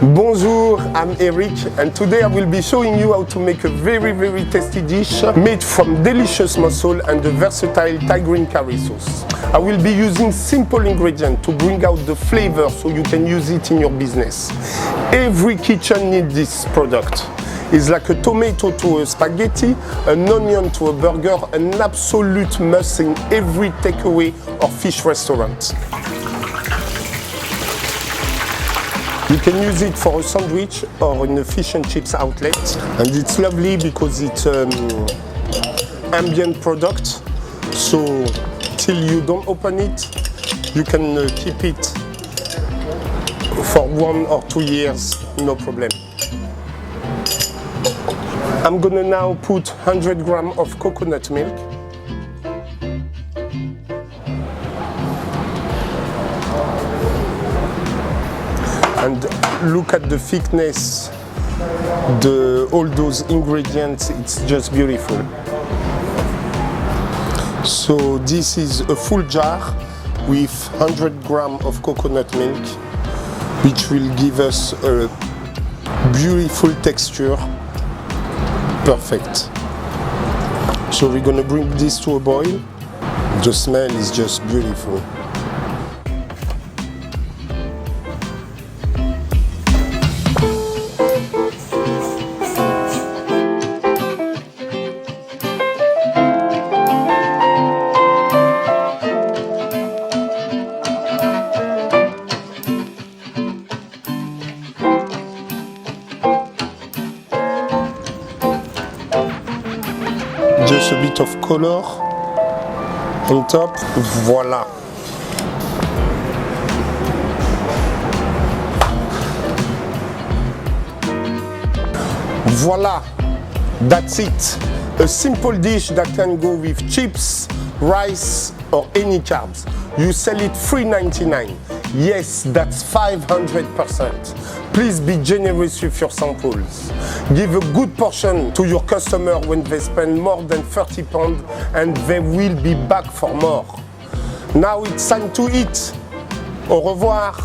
Bonjour, I'm Eric and today I will be showing you how to make a very tasty dish made from delicious mussel and the versatile Thai green curry sauce. I will be using simple ingredients to bring out the flavor so you can use it in your business. Every kitchen needs this product. It's like a tomato to a spaghetti, an onion to a burger, an absolute must in every takeaway or fish restaurant. You can use it for a sandwich or in a fish and chips outlet. And it's lovely because it's ambient product. So till you don't open it, you can keep it for 1 or 2 years, no problem. I'm gonna now put 100 grams of coconut milk. And look at the thickness, all those ingredients, it's just beautiful. So this is a full jar with 100 grams of coconut milk, which will give us a beautiful texture. Perfect. So we're gonna bring this to a boil. The smell is just beautiful. Just a bit of color on top. Voila. Voila. That's it. A simple dish that can go with chips, rice, or any carbs. You sell it $3.99. Yes, that's 500%. Please be generous with your samples. Give a good portion to your customer when they spend more than 30 pounds and they will be back for more. Now it's time to eat. Au revoir.